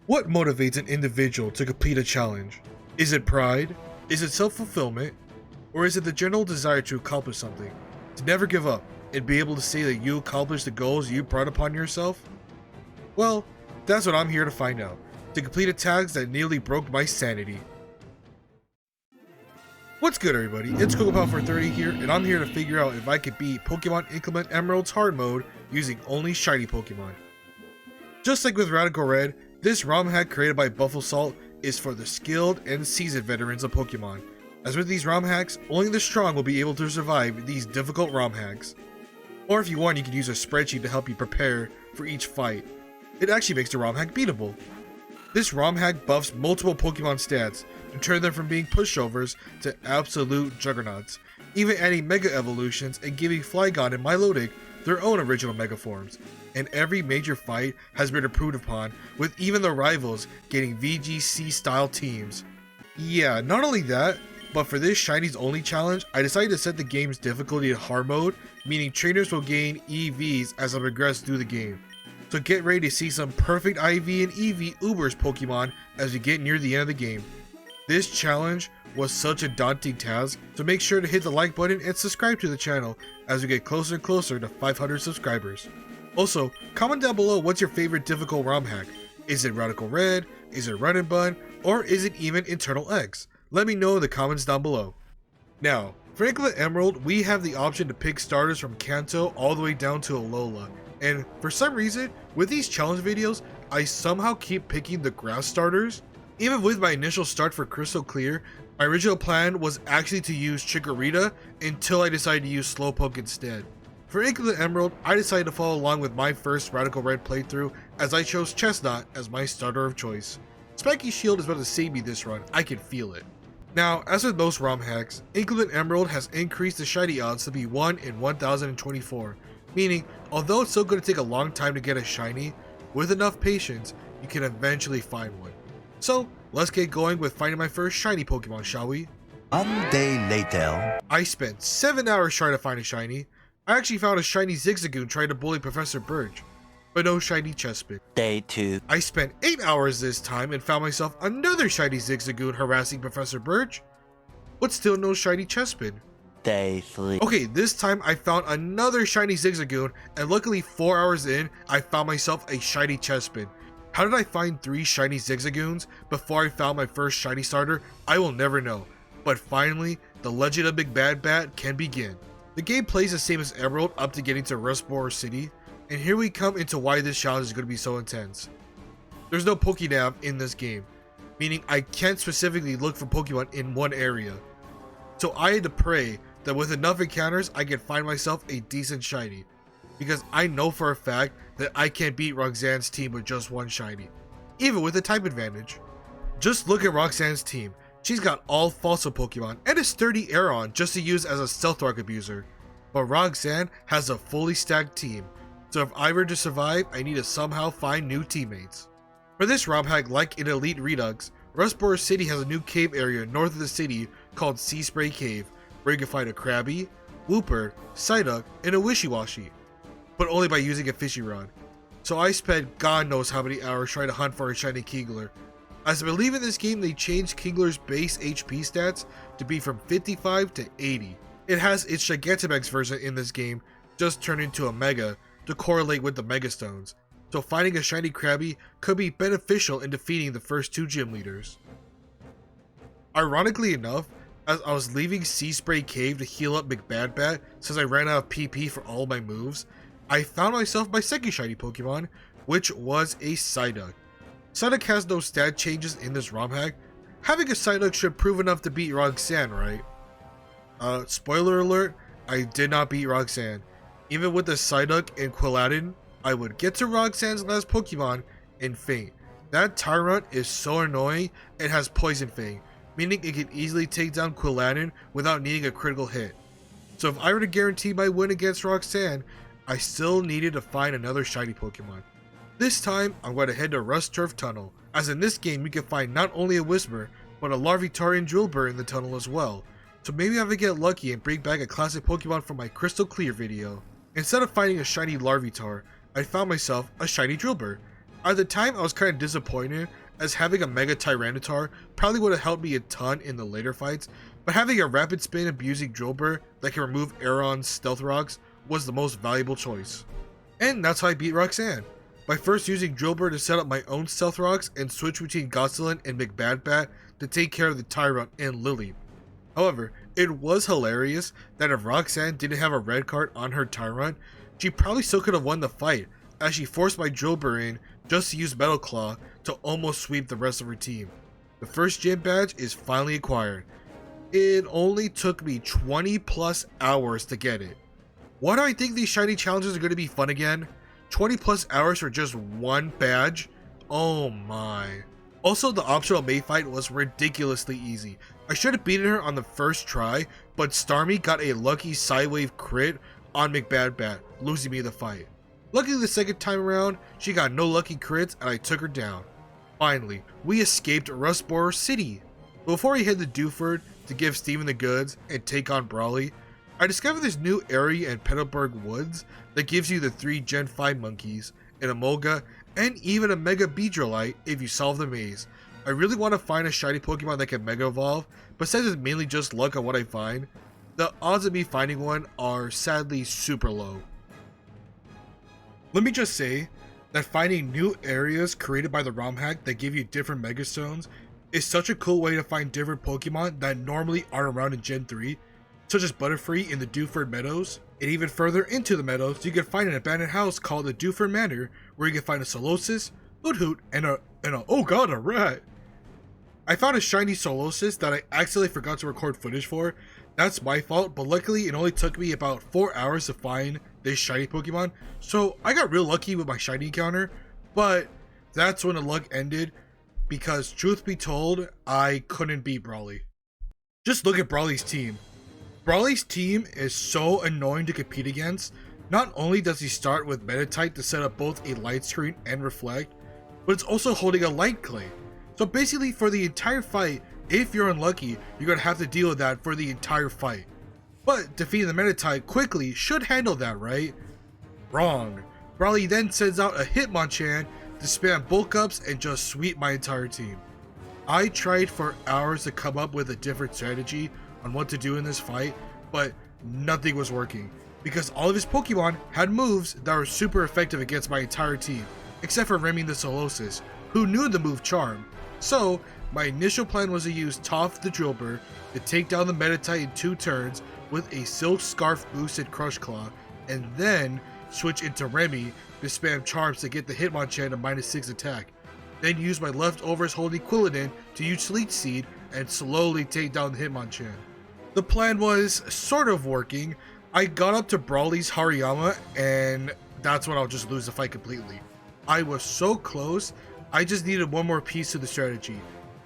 What motivates an individual to complete a challenge? Is it pride? Is it self-fulfillment? Or is it the general desire to accomplish something? To never give up and be able to say that you accomplished the goals you brought upon yourself? Well, that's what I'm here to find out. To complete a task that nearly broke my sanity. What's good, everybody? It's CocoPal430 here, and I'm here to figure out if I could beat Pokémon Inclement Emerald's hard mode using only shiny Pokemon. Just like with Radical Red, this ROM hack created by Buffelsalt is for the skilled and seasoned veterans of Pokemon. As with these ROM hacks, only the strong will be able to survive these difficult ROM hacks. Or if you want, you can use a spreadsheet to help you prepare for each fight. It actually makes the ROM hack beatable. This ROM hack buffs multiple Pokemon stats and turns them from being pushovers to absolute juggernauts, even adding Mega Evolutions and giving Flygon and Milotic their own original Mega Forms. And every major fight has been improved upon, with even the rivals getting VGC style teams. Yeah, not only that, but for this Shinies only challenge, I decided to set the game's difficulty to hard mode, meaning trainers will gain EVs as I progress through the game. So get ready to see some perfect IV and EV Ubers Pokemon as we get near the end of the game. This challenge was such a daunting task, so make sure to hit the like button and subscribe to the channel as we get closer and closer to 500 subscribers. Also, comment down below what's your favorite difficult ROM hack. Is it Radical Red, is it Run and Bun, or is it even Internal X? Let me know in the comments down below. Now, for Inclement Emerald, we have the option to pick starters from Kanto all the way down to Alola. And for some reason, with these challenge videos, I somehow keep picking the grass starters. Even with my initial start for Crystal Clear, my original plan was actually to use Chikorita until I decided to use Slowpoke instead. For Inclement Emerald, I decided to follow along with my first Radical Red playthrough as I chose Chestnut as my starter of choice. Spiky Shield is about to save me this run, I can feel it. Now, as with most ROM hacks, Inclement Emerald has increased the shiny odds to be 1 in 1024, meaning although it's still going to take a long time to get a shiny, with enough patience, you can eventually find one. So, let's get going with finding my first shiny Pokemon, shall we? One day later. I spent 7 hours trying to find a shiny. I actually found a shiny Zigzagoon trying to bully Professor Birch, but no shiny Chespin. Day 2. I spent 8 hours this time and found myself another shiny Zigzagoon harassing Professor Birch, but still no shiny Chespin. Day 3. Okay, this time I found another shiny Zigzagoon, and luckily 4 hours in, I found myself a shiny Chespin. How did I find 3 shiny Zigzagoons before I found my first shiny starter? I will never know. But finally, the legend of Big Bad Bat can begin. The game plays the same as Emerald up to getting to Rustboro City, and here we come into why this challenge is going to be so intense. There's no Pokénav in this game, meaning I can't specifically look for Pokemon in one area. So I had to pray that with enough encounters I could find myself a decent shiny, because I know for a fact that I can't beat Roxanne's team with just one shiny, even with a type advantage. Just look at Roxanne's team. She's got all fossil Pokemon and a sturdy Aeron just to use as a Stealth Rock abuser. But Roxanne has a fully stacked team, so if I were to survive, I need to somehow find new teammates. For this ROM hack, like in Elite Redux, Rustboro City has a new cave area north of the city called Sea Spray Cave, where you can find a Krabby, Wooper, Psyduck, and a Wishiwashi, but only by using a Fishy Rod. So I spent God knows how many hours trying to hunt for a shiny Kingler. As I believe in this game, they changed Kingler's base HP stats to be from 55 to 80. It has its Gigantamax version in this game just turned into a Mega to correlate with the Mega Stones, so finding a shiny Krabby could be beneficial in defeating the first 2 gym leaders. Ironically enough, as I was leaving Sea Spray Cave to heal up McBadbat since I ran out of PP for all my moves, I found myself my second shiny Pokemon, which was a Psyduck. Psyduck has no stat changes in this ROM hack. Having a Psyduck should prove enough to beat Roxanne, right? Spoiler alert, I did not beat Roxanne. Even with the Psyduck and Quilladin, I would get to Roxanne's last Pokemon and faint. That Tyrant is so annoying, it has Poison Fang, meaning it can easily take down Quilladin without needing a critical hit. So if I were to guarantee my win against Roxanne, I still needed to find another shiny Pokemon. This time, I'm going to head to Rust Turf Tunnel, as in this game you can find not only a Whisper, but a Larvitar Drillbur in the tunnel as well. So maybe I would get lucky and bring back a classic Pokemon from my Crystal Clear video. Instead of finding a shiny Larvitar, I found myself a shiny Drillbur. At the time, I was kind of disappointed, as having a Mega Tyranitar probably would have helped me a ton in the later fights, but having a rapid spin abusing Drillbur that can remove Aeron's Stealth Rocks was the most valuable choice. And that's how I beat Roxanne, by first using Drillbur to set up my own Stealth Rocks and switch between Godzilla and McBadbat to take care of the Tyrant and Lily. However, it was hilarious that if Roxanne didn't have a red card on her Tyrant, she probably still could have won the fight, as she forced my Drillbur in just to use Metal Claw to almost sweep the rest of her team. The first gym badge is finally acquired. It only took me 20 plus hours to get it. Why do I think these shiny challenges are going to be fun again? 20 plus hours for just one badge? Oh my. Also, the optional May fight was ridiculously easy. I should have beaten her on the first try, but Starmie got a lucky Sidewave crit on McBadbat, losing me the fight. Luckily the second time around, she got no lucky crits and I took her down. Finally, we escaped Rustboro City. Before we head to Dewford to give Steven the goods and take on Brawly, I discovered this new area in Petalburg Woods that gives you the 3 Gen 5 monkeys, an Emolga, and even a Mega Beedrillite if you solve the maze. I really want to find a shiny Pokemon that can Mega Evolve, but since it's mainly just luck on what I find, the odds of me finding one are sadly super low. Let me just say that finding new areas created by the ROM hack that give you different Mega Stones is such a cool way to find different Pokemon that normally aren't around in Gen 3, such as Butterfree in the Dewford Meadows, and even further into the meadows you can find an abandoned house called the Dewford Manor where you can find a Solosis, Hoothoot, and a oh god, a rat! I found a shiny Solosis that I accidentally forgot to record footage for. That's my fault, but luckily it only took me about 4 hours to find this shiny Pokemon, so I got real lucky with my shiny encounter, but that's when the luck ended, because truth be told, I couldn't beat Brawly. Just look at Brawly's team. Brawly's team is so annoying to compete against. Not only does he start with Meditite to set up both a light screen and reflect, but it's also holding a light clay. So basically for the entire fight, if you're unlucky, you're going to have to deal with that for the entire fight. But defeating the Meditite quickly should handle that, right? Wrong. Brawly then sends out a Hitmonchan to spam bulk ups and just sweep my entire team. I tried for hours to come up with a different strategy on what to do in this fight, but nothing was working, because all of his Pokemon had moves that were super effective against my entire team, except for Remy the Solosis, who knew the move Charm. So my initial plan was to use Toph the Drillbur to take down the Meditite in 2 turns with a Silk Scarf boosted Crush Claw, and then switch into Remy to spam Charms to get the Hitmonchan to -6 attack. Then use my leftovers holding Quilladin to use Sleet Seed and slowly take down the Hitmonchan. The plan was sort of working. I got up to Brawly's Hariyama, and that's when I'll just lose the fight completely. I was so close, I just needed one more piece to the strategy,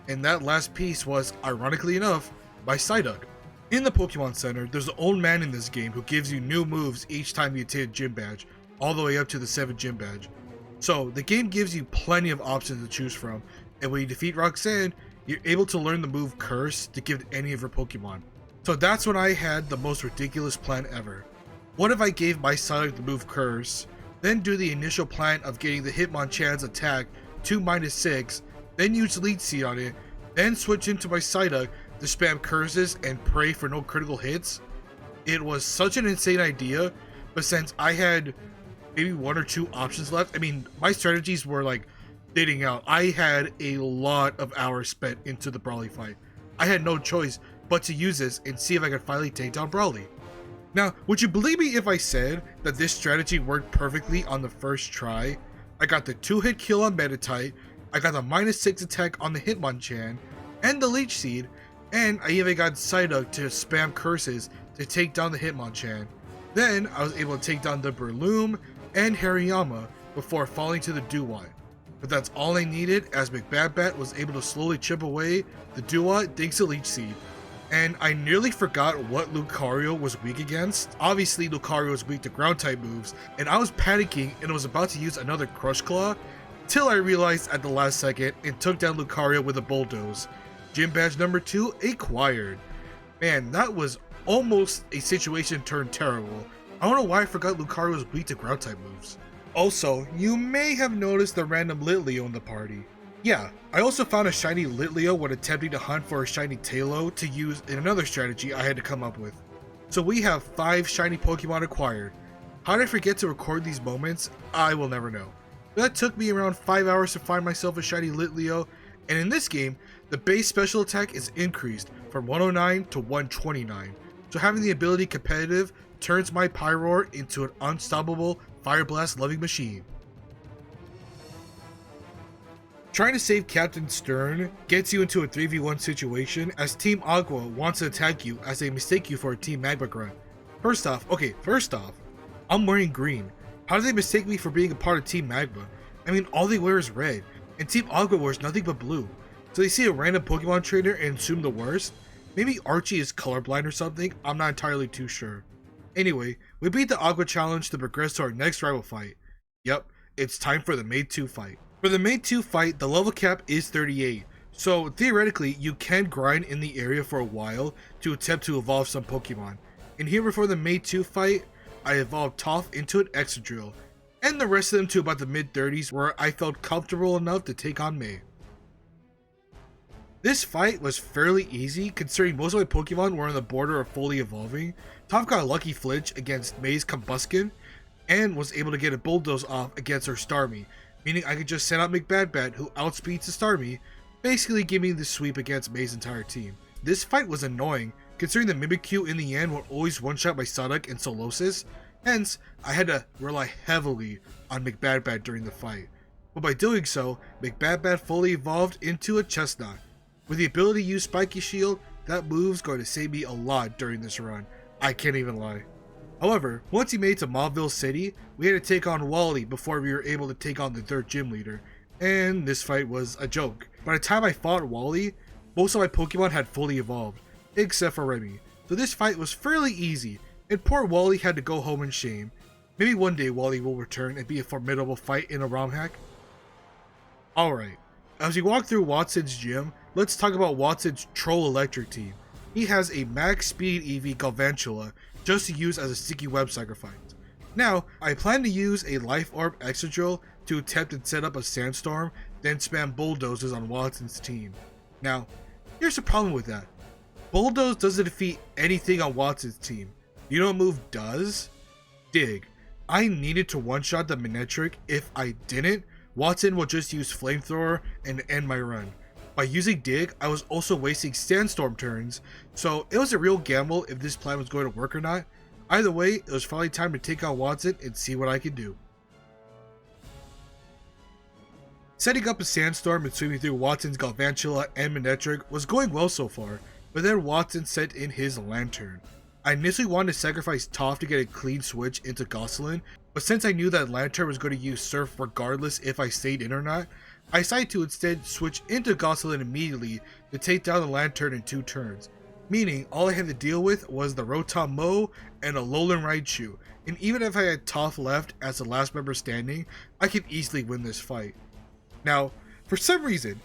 and that last piece was, ironically enough, my Psyduck. In the Pokemon Center, there's an old man in this game who gives you new moves each time you attain a gym badge, all the way up to the 7th gym badge. So the game gives you plenty of options to choose from, and when you defeat Roxanne, you're able to learn the move Curse to give to any of her Pokemon. So that's when I had the most ridiculous plan ever. What if I gave my Psyduck the move Curse, then do the initial plan of getting the Hitmonchan's attack to -6, then use Leech Seed on it, then switch into my Psyduck to spam curses and pray for no critical hits? It was such an insane idea, but since I had maybe 1 or 2 options left, I mean, my strategies were like dating out. I had a lot of hours spent into the Brawly fight. I had no choice but to use this and see if I could finally take down Brawly. Now, would you believe me if I said that this strategy worked perfectly on the first try? I got the 2-hit kill on Meditite, I got the -6 attack on the Hitmonchan, and the Leech Seed, and I even got Psyduck to spam curses to take down the Hitmonchan. Then I was able to take down the Breloom and Hariyama before falling to the Dewott. But that's all I needed, as McBadbat was able to slowly chip away the Dewott thanks to Leech Seed. And I nearly forgot what Lucario was weak against. Obviously Lucario was weak to ground type moves, and I was panicking and was about to use another Crush Claw, till I realized at the last second and took down Lucario with a Bulldoze. Gym badge number 2 acquired. Man, that was almost a situation turned terrible. I don't know why I forgot Lucario was weak to ground type moves. Also, you may have noticed the random Litleo in the party. Yeah, I also found a shiny Litleo when attempting to hunt for a shiny Tailo to use in another strategy I had to come up with. So we have 5 shiny Pokemon acquired. How did I forget to record these moments? I will never know. That took me around 5 hours to find myself a shiny Litleo, and in this game, the base special attack is increased from 109 to 129. So having the ability competitive turns my Pyroar into an unstoppable Fire Blast loving machine. Trying to save Captain Stern gets you into a 3v1 situation as Team Aqua wants to attack you as they mistake you for a Team Magma grunt. First off, I'm wearing green. How do they mistake me for being a part of Team Magma? I mean, all they wear is red, and Team Aqua wears nothing but blue. So they see a random Pokemon trainer and assume the worst? Maybe Archie is colorblind or something, I'm not entirely too sure. Anyway, we beat the Aqua challenge to progress to our next rival fight. Yep, it's time for the Maid 2 fight. For the Maid 2 fight, the level cap is 38, so theoretically you can grind in the area for a while to attempt to evolve some Pokemon. And here before the Maid 2 fight, I evolved Toph into an Excadrill, and the rest of them to about the mid 30s where I felt comfortable enough to take on May. This fight was fairly easy considering most of my Pokemon were on the border of fully evolving. Toph got a lucky flinch against May's Combuskin and was able to get a Bulldoze off against her Starmie, meaning I could just send out McBadbat who outspeeds the Starmie, basically giving the sweep against May's entire team. This fight was annoying considering the Mimikyu in the end would always one-shot my Psyduck and Solosis, hence I had to rely heavily on McBadbat during the fight. But by doing so, McBadbat fully evolved into a Chestnut. With the ability to use Spiky Shield, that move's going to save me a lot during this run, I can't even lie. However, once he made it to Mauville City, we had to take on Wally before we were able to take on the 3rd gym leader, and this fight was a joke. By the time I fought Wally, most of my Pokemon had fully evolved, except for Remy, so this fight was fairly easy, and poor Wally had to go home in shame. Maybe one day Wally will return and be a formidable fight in a ROM hack. Alright, as we walk through Watson's gym, let's talk about Watson's Troll Electric team. He has a max speed EV Galvantula just to use as a sticky web sacrifice. Now, I plan to use a Life Orb Excadrill to attempt and set up a Sandstorm, then spam Bulldozes on Watson's team. Now, here's the problem with that. Bulldoze doesn't defeat anything on Watson's team. You know what move does? Dig. I needed to one-shot the Manectric. If I didn't, Watson will just use Flamethrower and end my run. By using Dig, I was also wasting Sandstorm turns, so it was a real gamble if this plan was going to work or not. Either way, it was finally time to take on Watson and see what I could do. Setting up a Sandstorm and sweeping through Watson's Galvantula and Manectric was going well so far, but then Watson sent in his Lantern. I initially wanted to sacrifice Toph to get a clean switch into Gosselin, but since I knew that Lantern was going to use Surf regardless if I stayed in or not, I decided to instead switch into Gosselin immediately to take down the Lantern in 2 turns, meaning all I had to deal with was the Rotom Mow and a Alolan Raichu, and even if I had Toph left as the last member standing, I could easily win this fight. Now, for some reason,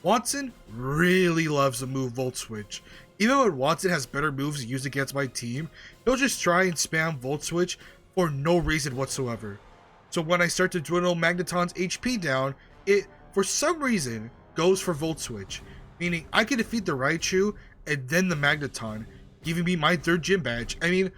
Watson really loves the move Volt Switch. Even when Watson has better moves to use against my team, he'll just try and spam Volt Switch for no reason whatsoever. So when I start to dwindle Magneton's HP down, it, for some reason, goes for Volt Switch, meaning I can defeat the Raichu and then the Magneton, giving me my 3rd gym badge. I mean,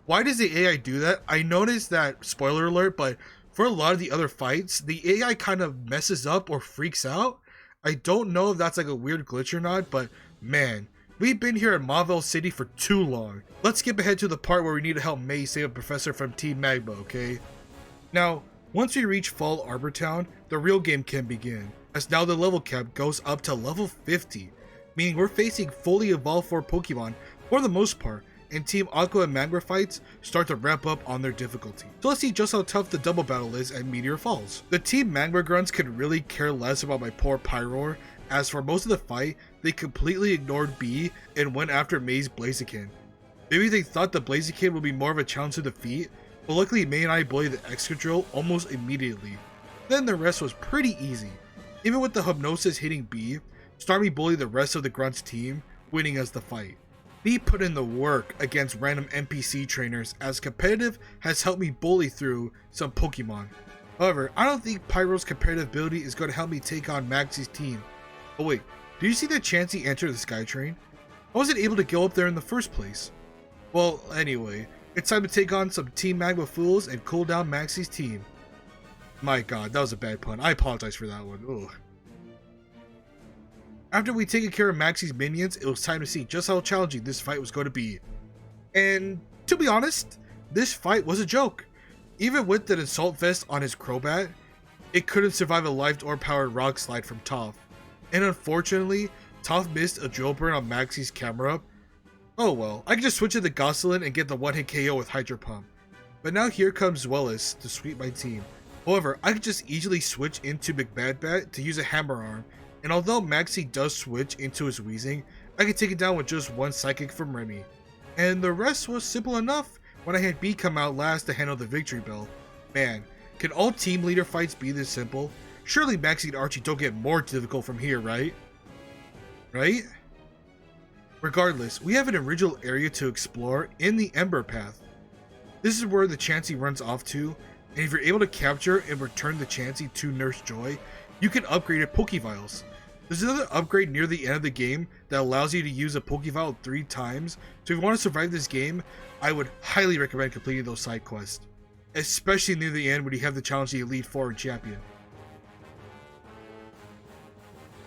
why does the AI do that? I noticed that, spoiler alert, but for a lot of the other fights, the AI kind of messes up or freaks out. I don't know if that's like a weird glitch or not, but man, we've been here at Mauville City for too long. Let's skip ahead to the part where we need to help May save a professor from Team Magma, okay? Now, once we reach Fall Arbor Town, the real game can begin, as now the level cap goes up to level 50, meaning we're facing fully evolved 4 Pokemon for the most part, and Team Aqua and Magma fights start to ramp up on their difficulty. So let's see just how tough the double battle is at Meteor Falls. The Team Magma grunts could really care less about my poor Pyroar, as for most of the fight, they completely ignored B and went after May's Blaziken. Maybe they thought the Blaziken would be more of a challenge to defeat, but luckily May and I bullied the Excadrill almost immediately. Then the rest was pretty easy. Even with the Hypnosis hitting B, Starmie bullied the rest of the Grunts team, winning us the fight. B put in the work against random NPC trainers, as competitive has helped me bully through some Pokemon. However, I don't think Pyro's competitive ability is going to help me take on Maxi's team. Oh wait, did you see that Chansey enter the Skytrain? I wasn't able to go up there in the first place. Well, anyway, it's time to take on some Team Magma fools and cool down Maxi's team. My god, that was a bad pun. I apologize for that one. Ugh. After we taken care of Maxi's minions, it was time to see just how challenging this fight was going to be. And to be honest, this fight was a joke. Even with an assault vest on his Crobat, it couldn't survive a life or powered rock slide from Toph. And unfortunately, Toph missed a drill burn on Maxi's camera up. Oh well, I can just switch to the Godzilla and get the one-hit KO with Hydro Pump. But now here comes Wally to sweep my team. However, I could just easily switch into McBadbat to use a Hammer Arm, and although Maxi does switch into his Weezing, I can take it down with just one Psychic from Remy. And the rest was simple enough when I had B come out last to handle the victory bell. Man, can all team leader fights be this simple? Surely Maxi and Archie don't get more difficult from here, right? Right? Regardless, we have an original area to explore in the Ember Path. This is where the Chansey runs off to, and if you're able to capture and return the Chansey to Nurse Joy, you can upgrade it Pokeviles. There's another upgrade near the end of the game that allows you to use a Pokevile 3 times, so if you want to survive this game, I would highly recommend completing those side quests. Especially near the end when you have to challenge the Elite Four champion.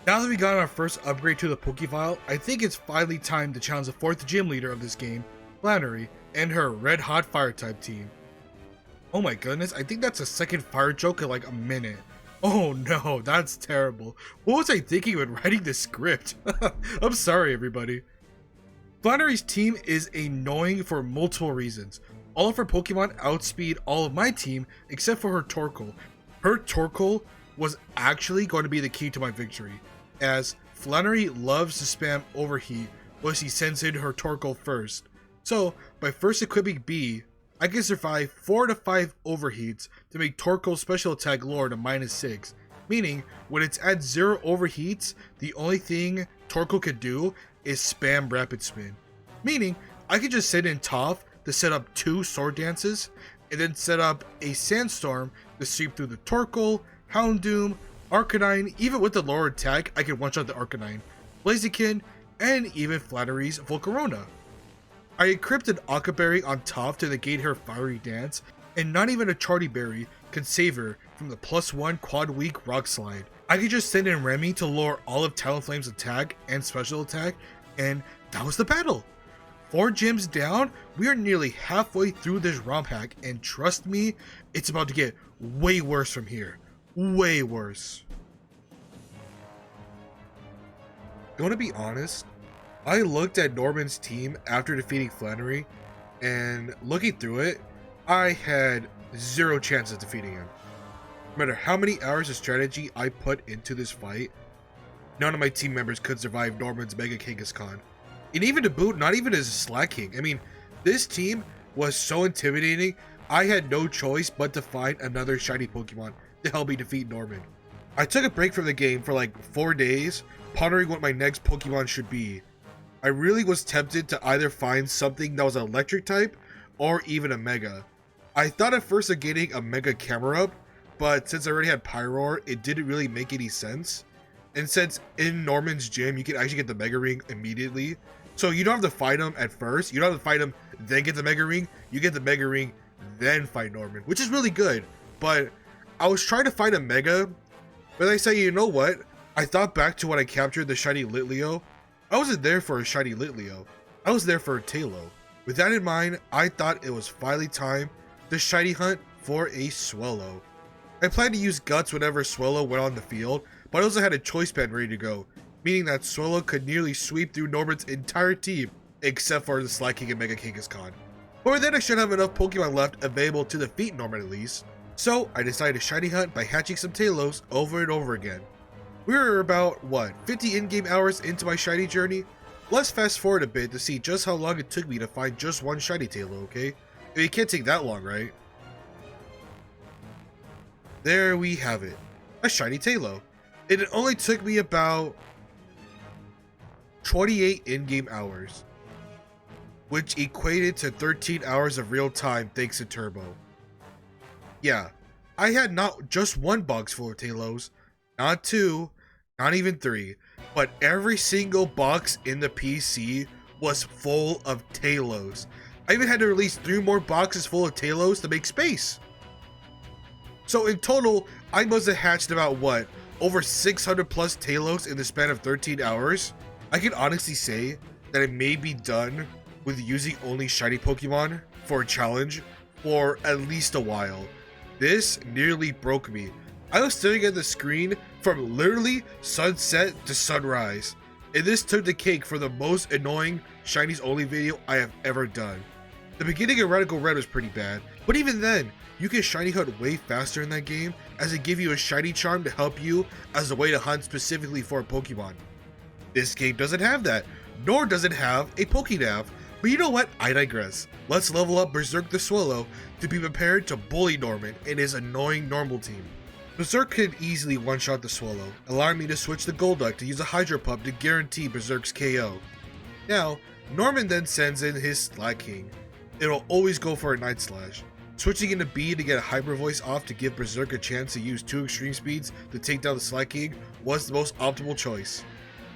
Now that we got our first upgrade to the Pokevile, I think it's finally time to challenge the 4th gym leader of this game, Flannery, and her red hot fire type team. Oh my goodness, I think that's a second fire joke in like a minute. Oh no, that's terrible. What was I thinking when writing this script? I'm sorry everybody. Flannery's team is annoying for multiple reasons. All of her Pokemon outspeed all of my team except for her Torkoal. Her Torkoal was actually going to be the key to my victory, as Flannery loves to spam Overheat once she sends in her Torkoal first. So, by first equipping B, I can survive 4 to 5 Overheats to make Torkoal's special attack lower to -6, meaning when it's at 0 Overheats, the only thing Torkoal could do is spam Rapid Spin. Meaning, I could just send in Toph to set up 2 Sword Dances, and then set up a Sandstorm to sweep through the Torkoal, Houndoom, Arcanine. Even with the lower attack, I can one-shot the Arcanine, Blaziken, and even Flannery's Volcarona. I equipped an Aqua Berry on Toph to negate her Fiery Dance, and not even a Charty Berry can save her from the +1 quad weak Rock Slide. I could just send in Remy to lower all of Talonflame's attack and special attack, and that was the battle. 4 gyms down, we are nearly halfway through this ROM hack, and trust me, it's about to get way worse from here. Way worse. Gonna be honest, I looked at Norman's team after defeating Flannery, and looking through it, I had 0 chance of defeating him. No matter how many hours of strategy I put into this fight, none of my team members could survive Norman's Mega Kangaskhan. And even to boot, not even as Slack King. I mean, this team was so intimidating, I had no choice but to find another shiny Pokemon to help me defeat Norman. I took a break from the game for like 4 days, pondering what my next Pokemon should be. I really was tempted to either find something that was an electric type, or even a Mega. I thought at first of getting a Mega Camerupt, but since I already had Pyroar, it didn't really make any sense. And since in Norman's gym, you can actually get the Mega Ring immediately, so you don't have to fight him at first, you don't have to fight him, then get the Mega Ring, you get the Mega Ring, then fight Norman, which is really good. But I was trying to find a Mega, but I say, you know what, I thought back to when I captured the shiny Litleo. I wasn't there for a shiny Litleo, I was there for a Tailo. With that in mind, I thought it was finally time to shiny hunt for a Swellow. I planned to use Guts whenever Swellow went on the field, but I also had a Choice Band ready to go, meaning that Swellow could nearly sweep through Norman's entire team, except for the Slack King and Mega Kangaskhan. But then I should have enough Pokemon left available to defeat Norman at least, so I decided to shiny hunt by hatching some Talos over and over again. We were about, 50 in-game hours into my shiny journey? Let's fast forward a bit to see just how long it took me to find just one shiny Tailo, okay? I mean, it can't take that long, right? There we have it, a shiny Tailo. It only took me about 28 in-game hours, which equated to 13 hours of real time thanks to Turbo. Yeah, I had not just one box full of Talos, not two, not even three, but every single box in the PC was full of Talos. I even had to release 3 more boxes full of Talos to make space. So in total, I must have hatched about what? Over 600 plus Talos in the span of 13 hours? I can honestly say that I may be done with using only shiny Pokemon for a challenge for at least a while. This nearly broke me. I was staring at the screen from literally sunset to sunrise, and this took the cake for the most annoying shinies only video I have ever done. The beginning of Radical Red was pretty bad, but even then, you can shiny hunt way faster in that game, as it gives you a shiny charm to help you as a way to hunt specifically for a Pokemon. This game doesn't have that, nor does it have a Pokénav, but you know what, I digress. Let's level up Berserk the Swallow to be prepared to bully Norman and his annoying normal team. Berserk can easily one-shot the Swallow, allowing me to switch to Golduck to use a Hydro Pump to guarantee Berserk's KO. Now, Norman then sends in his Slack King. It'll always go for a Night Slash. Switching into B to get a Hyper Voice off to give Berserk a chance to use 2 Extreme Speeds to take down the Slack King was the most optimal choice.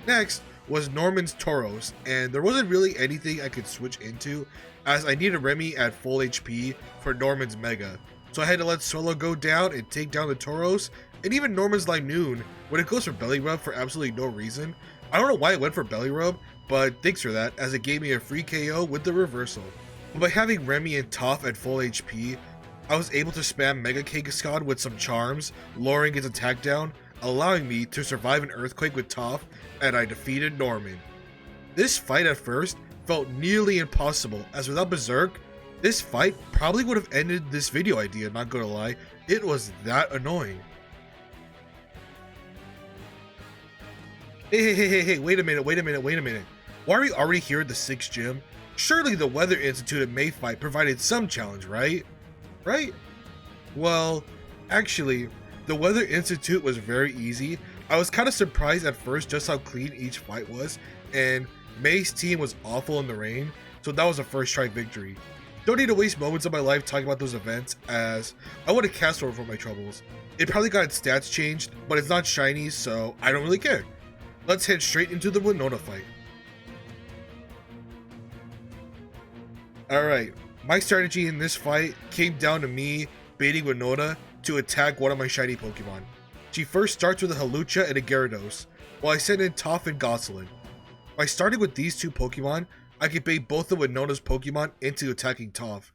Next was Norman's Tauros, and there wasn't really anything I could switch into as I needed Remy at full HP for Norman's Mega. So I had to let Swallow go down and take down the Tauros, and even Norman's Linoon when it goes for Belly Rub for absolutely no reason. I don't know why it went for Belly Rub, but thanks for that, as it gave me a free KO with the reversal. But by having Remy and Toph at full HP, I was able to spam Mega Kangaskhan with some charms, lowering its attack down, allowing me to survive an Earthquake with Toph, and I defeated Norman. This fight at first felt nearly impossible, as without Berserk, this fight probably would have ended this video idea, not gonna lie. It was that annoying. Hey, wait a minute. Why are we already here at the 6th gym? Surely the Weather Institute at May fight provided some challenge, right? Well, actually, the Weather Institute was very easy. I was kind of surprised at first just how clean each fight was, and May's team was awful in the rain, so that was a first try victory. Don't need to waste moments of my life talking about those events, as I want to cast over for my troubles. It probably got its stats changed, but it's not shiny, so I don't really care. Let's head straight into the Winona fight. Alright, my strategy in this fight came down to me baiting Winona to attack one of my shiny Pokemon. She first starts with a Hawlucha and a Gyarados, while I send in Toph and Godzilla. By starting with these 2 Pokemon, I can bait both of Winona's Pokemon into attacking Toph,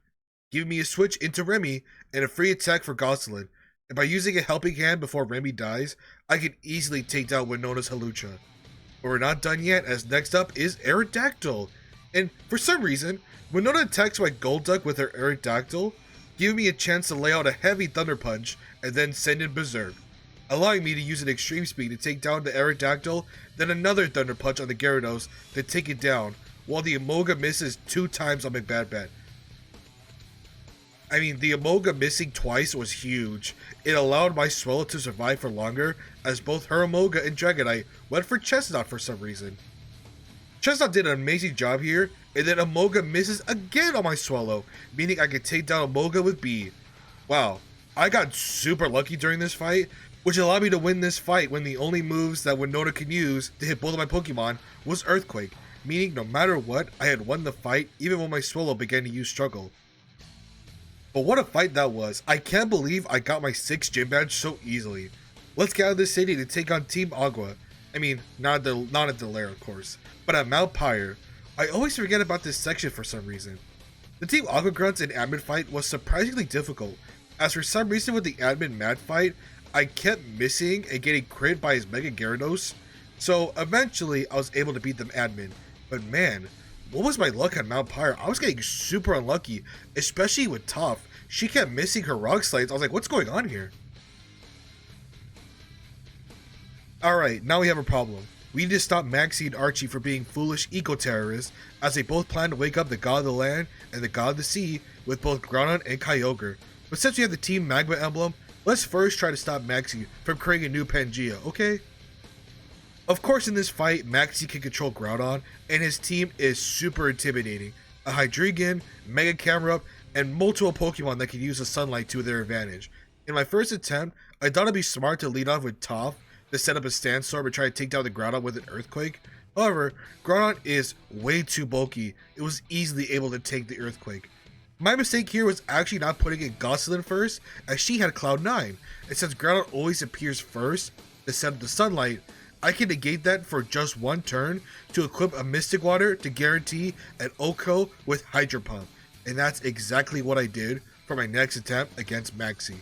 giving me a switch into Remy and a free attack for Godzilla, and by using a Helping Hand before Remy dies, I can easily take down Winona's Hawlucha. But we're not done yet, as next up is Aerodactyl, and for some reason, Winona attacks my Golduck with her Aerodactyl, giving me a chance to lay out a heavy Thunder Punch and then send in Berserk, allowing me to use an Extreme Speed to take down the Aerodactyl, then another Thunder Punch on the Gyarados to take it down, while the Amoga misses 2 times on McBadbat. I mean, the Amoga missing twice was huge. It allowed my Swallow to survive for longer, as both her Amoga and Dragonite went for Chestnut for some reason. Chestnut did an amazing job here, and then Amoga misses again on my Swallow, meaning I could take down Amoga with B. Wow, I got super lucky during this fight, which allowed me to win this fight when the only moves that Winona could use to hit both of my Pokemon was Earthquake, meaning no matter what, I had won the fight even when my Swallow began to use Struggle. But what a fight that was. I can't believe I got my 6th gym badge so easily. Let's get out of this city to take on Team Agua. I mean, not at the lair, of course, but at Mount Pyre. I always forget about this section for some reason. The Team Aqua Grunts and admin fight was surprisingly difficult, as for some reason with the admin Mad fight, I kept missing and getting crit by his Mega Gyarados, so eventually I was able to beat them admin. But man, what was my luck on Mount Pyre? I was getting super unlucky, especially with Toph. She kept missing her Rock Slides. I was like, what's going on here? Alright, now we have a problem. We need to stop Maxi and Archie from being foolish eco-terrorists, as they both plan to wake up the god of the land and the god of the sea with both Groudon and Kyogre. But since we have the Team Magma emblem, let's first try to stop Maxi from creating a new Pangea, okay? Of course, in this fight, Maxi can control Groudon, and his team is super intimidating. A Hydreigon, Mega Camerupt, and multiple Pokemon that can use the sunlight to their advantage. In my first attempt, I thought it'd be smart to lead off with Toph to set up a sandstorm and try to take down the Groudon with an Earthquake. However, Groudon is way too bulky. It was easily able to take the Earthquake. My mistake here was actually not putting in Godzilla first, as she had Cloud9, and since Groudon always appears first to set up the Sunlight, I can negate that for just one turn to equip a Mystic Water to guarantee an Oko with Hydro Pump, and that's exactly what I did for my next attempt against Maxi.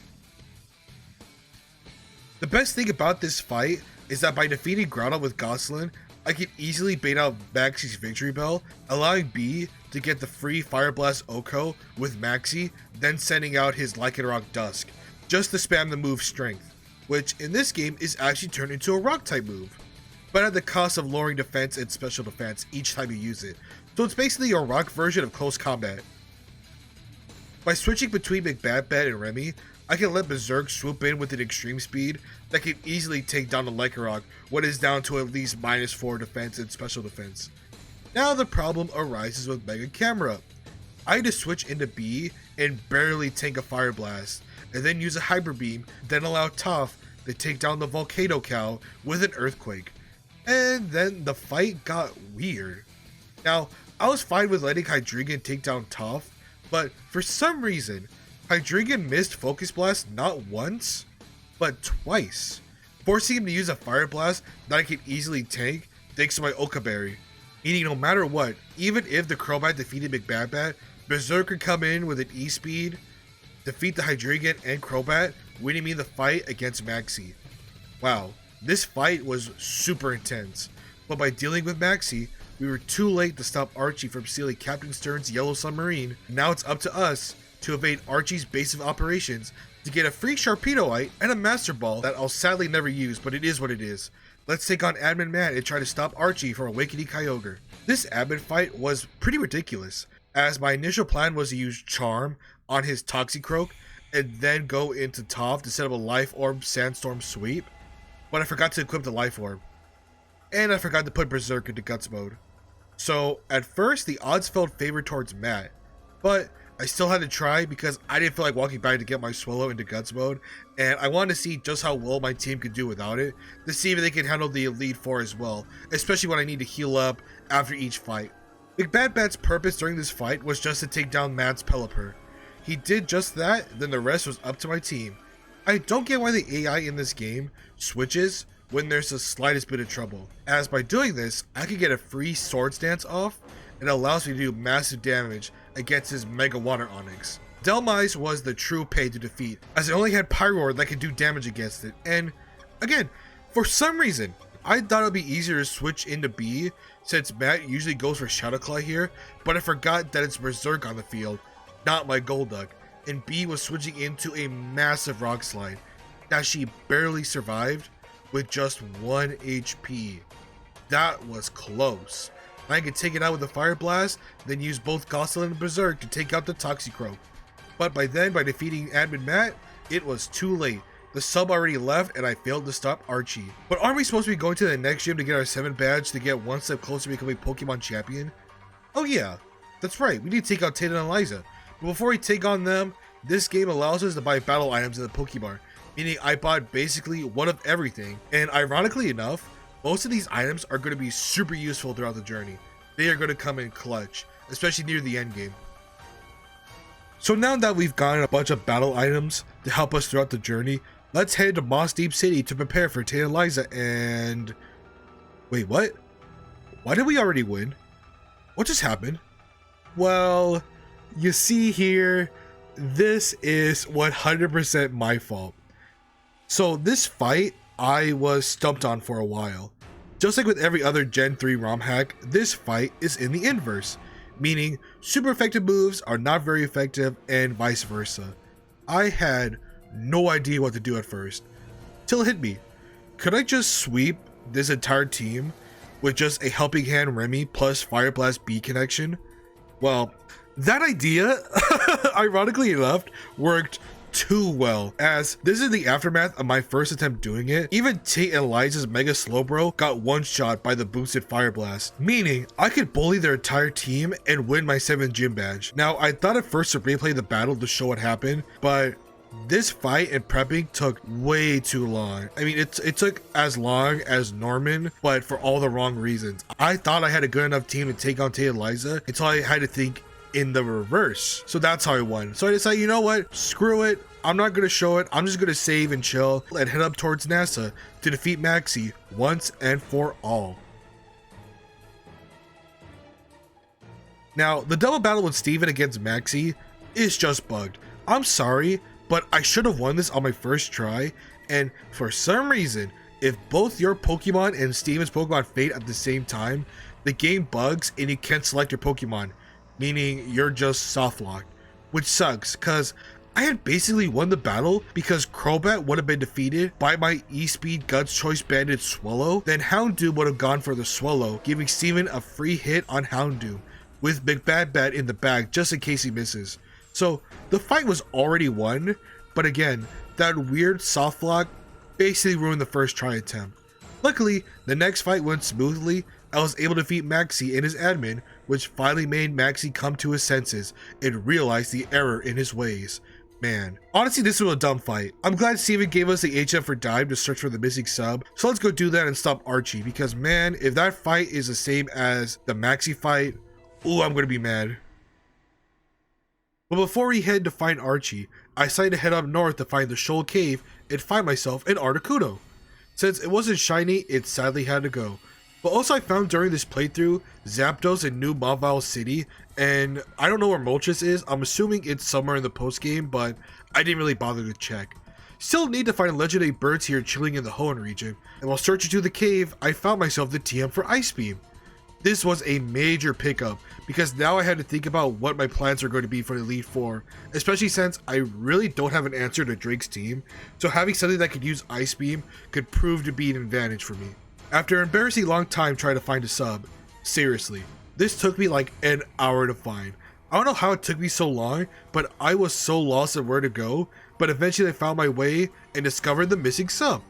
The best thing about this fight is that by defeating Groudon with Goslin, I can easily bait out Maxi's Victory Bell, allowing B to get the free Fire Blast Oko with Maxi, then sending out his Lycanroc Dusk, just to spam the move Strength, which in this game is actually turned into a Rock type move, but at the cost of lowering defense and special defense each time you use it, so it's basically a Rock version of Close Combat. By switching between McBadbat and Remy, I can let Berserk swoop in with an extreme speed that can easily take down the Lycanroc when it's down to at least -4 defense and special defense. Now the problem arises with Mega Camera. I had to switch into B and barely tank a Fire Blast, and then use a Hyper Beam, then allow Toph to take down the Volcano Cow with an Earthquake. And then the fight got weird. Now, I was fine with letting Hydreigon take down Toph, but for some reason, Hydreigon missed Focus Blast not once, but twice, forcing him to use a Fire Blast that I could easily tank thanks to my Okaberry. Meaning no matter what, even if the Crobat defeated McBadbat, Berserk could come in with an E-Speed, defeat the Hydreigon and Crobat, winning me the fight against Maxi. Wow, this fight was super intense, but by dealing with Maxi, we were too late to stop Archie from stealing Captain Stern's Yellow Submarine. Now it's up to us to evade Archie's base of operations to get a free Sharpedoite and a Master Ball that I'll sadly never use, but it is what it is. Let's take on Admin Matt and try to stop Archie from awakening Kyogre. This admin fight was pretty ridiculous, as my initial plan was to use Charm on his Toxicroak and then go into Toph to set up a Life Orb Sandstorm sweep, but I forgot to equip the Life Orb. And I forgot to put Berserk into Guts mode. So at first the odds felt favored towards Matt, but I still had to try because I didn't feel like walking back to get my Swallow into Guts mode, and I wanted to see just how well my team could do without it, to see if they can handle the Elite Four as well, especially when I need to heal up after each fight. McBadbat's purpose during this fight was just to take down Matt's Pelipper. He did just that, then the rest was up to my team. I don't get why the AI in this game switches when there's the slightest bit of trouble, as by doing this, I could get a free Swords Dance off, and it allows me to do massive damage against his Mega Water Onix. Delmise was the true pay to defeat, as it only had Pyroar that could do damage against it, and again, for some reason, I thought it would be easier to switch into B, since Matt usually goes for Shadow Claw here, but I forgot that it's Berserk on the field, not my Golduck, and B was switching into a massive Rock Slide that she barely survived with just 1 HP. That was close. I could take it out with a Fire Blast, then use both Godzilla and Berserk to take out the Toxicroak. But by then, by defeating Admin Matt, it was too late. The sub already left and I failed to stop Archie. But aren't we supposed to be going to the next gym to get our 7 badge to get one step closer to becoming Pokemon Champion? Oh yeah, that's right, we need to take out Tata and Eliza. But before we take on them, this game allows us to buy battle items in the Pokemon, meaning I bought basically one of everything, and ironically enough, most of these items are going to be super useful throughout the journey. They are going to come in clutch, especially near the end game. So now that we've gotten a bunch of battle items to help us throughout the journey, let's head to Moss Deep City to prepare for Tata Eliza and... Wait, what? Why did we already win? What just happened? Well, you see here, this is 100% my fault. So this fight, I was stumped on for a while. Just like with every other Gen 3 ROM hack, this fight is in the inverse, meaning super effective moves are not very effective and vice versa. I had no idea what to do at first, till it hit me. Could I just sweep this entire team with just a Helping Hand Remy plus Fire Blast B connection? Well, that idea, ironically enough, worked too well, as this is the aftermath of my first attempt doing it. Even Tate and Eliza's Mega Slowbro got one shot by the boosted Fire Blast, meaning I could bully their entire team and win my 7th gym badge. Now, I thought at first to replay the battle to show what happened, but This fight and prepping took way too long. I mean, it took as long as Norman, but for all the wrong reasons. I thought I had a good enough team to take on Liza until I had to think in the reverse. So that's how I won. So I decided, you know what? Screw it. I'm not going to show it. I'm just going to save and chill and head up towards NASA to defeat Maxi once and for all. Now, the double battle with Steven against Maxi is just bugged. I'm sorry, but I should have won this on my first try, and for some reason, if both your Pokemon and Steven's Pokemon fade at the same time, the game bugs and you can't select your Pokemon, meaning you're just soft locked, which sucks, cause I had basically won the battle because Crobat would have been defeated by my E-Speed Guts Choice Banded Swallow, then Houndoom would have gone for the Swallow, giving Steven a free hit on Houndoom, with McBadbat in the bag just in case he misses. So the fight was already won, but again, that weird soft lock basically ruined the first try attempt. Luckily, the next fight went smoothly. I was able to defeat Maxi and his admin, which finally made Maxi come to his senses and realize the error in his ways. Man, honestly, this was a dumb fight. I'm glad Steven gave us the HM for Dive to search for the missing sub, so let's go do that and stop Archie, because man, if that fight is the same as the Maxi fight, ooh, I'm gonna be mad. But before we head to find Archie, I decided to head up north to find the Shoal Cave and find myself an Articuno. Since it wasn't shiny, it sadly had to go. But also I found during this playthrough, Zapdos in New Mavile City, and I don't know where Moltres is. I'm assuming it's somewhere in the post game, but I didn't really bother to check. Still need to find legendary birds here chilling in the Hoenn region, and while searching through the cave, I found myself the TM for Ice Beam. This was a major pickup, because now I had to think about what my plans are going to be for the Elite Four, especially since I really don't have an answer to Drake's team, so having something that could use Ice Beam could prove to be an advantage for me. After an embarrassingly long time trying to find a sub, seriously, this took me like an hour to find. I don't know how it took me so long, but I was so lost at where to go, but eventually I found my way and discovered the missing sub.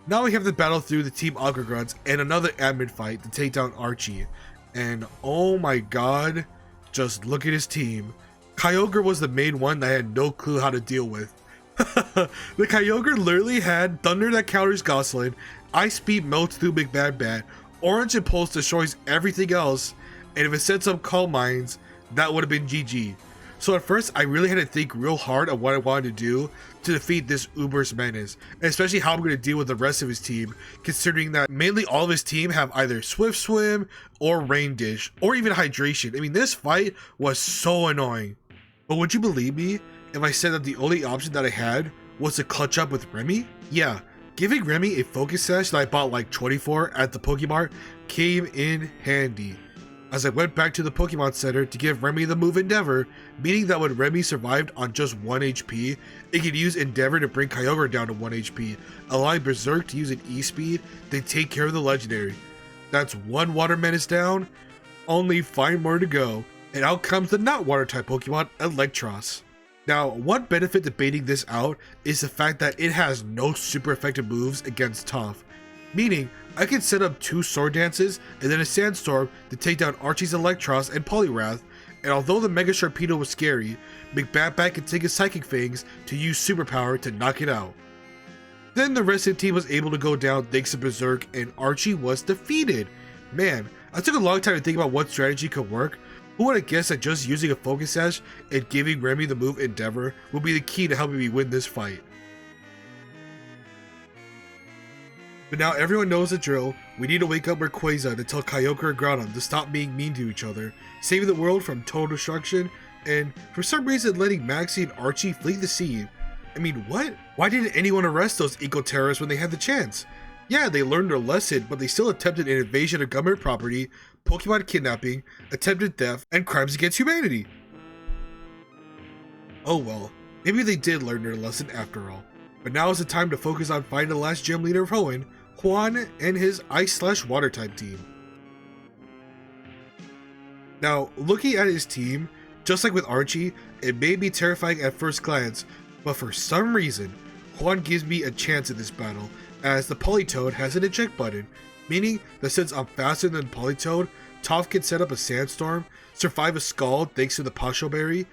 Now we have to battle through the Team Aquagruns and another admin fight to take down Archie. And oh my god, just look at his team. Kyogre was the main one that I had no clue how to deal with. The Kyogre literally had Thunder that counters Gosselin, Ice Speed melts through McBadbat, Orange Impulse destroys everything else, and if it sets up Calm Minds, that would have been GG. So at first, I really had to think real hard on what I wanted to do to defeat this Uber's menace, and especially how I'm going to deal with the rest of his team, considering that mainly all of his team have either Swift Swim or Rain Dish, or even Hydration. I mean, this fight was so annoying. But would you believe me if I said that the only option that I had was to clutch up with Remy? Yeah, giving Remy a Focus Sash that I bought like 24 at the Pokemart came in handy. As I went back to the Pokemon Center to give Remy the move Endeavor, meaning that when Remy survived on just 1 HP, it could use Endeavor to bring Kyogre down to 1 HP, allowing Berserk to use an E-Speed to take care of the Legendary. That's 1 Water Menace down, only 5 more to go, and out comes the not Water-type Pokemon, Electros. Now, one benefit to baiting this out is the fact that it has no super effective moves against Toph, meaning I can set up 2 Sword Dances and then a Sandstorm to take down Archie's Electros and Poliwrath, and although the Mega Sharpedo was scary, McBadbat can take his Psychic Fangs to use Superpower to knock it out. Then the rest of the team was able to go down thanks to Berserk and Archie was defeated. Man, I took a long time to think about what strategy could work. Who would have guessed that just using a Focus Sash and giving Remy the move Endeavor would be the key to helping me win this fight. But now everyone knows the drill. We need to wake up Rayquaza to tell Kyogre and Groudon to stop being mean to each other, saving the world from total destruction, and for some reason letting Maxi and Archie flee the scene. I mean, what? Why didn't anyone arrest those eco-terrorists when they had the chance? Yeah, they learned their lesson, but they still attempted an invasion of government property, Pokemon kidnapping, attempted theft, and crimes against humanity. Oh well, maybe they did learn their lesson after all. But now is the time to focus on finding the last gym leader of Hoenn, Juan and his Ice/Water type team. Now, looking at his team, just like with Archie, it may be terrifying at first glance, but for some reason, Juan gives me a chance in this battle, as the Politoed has an eject button, meaning that since I'm faster than Politoed, Toph can set up a Sandstorm, survive a Scald thanks to the Pasho Berry,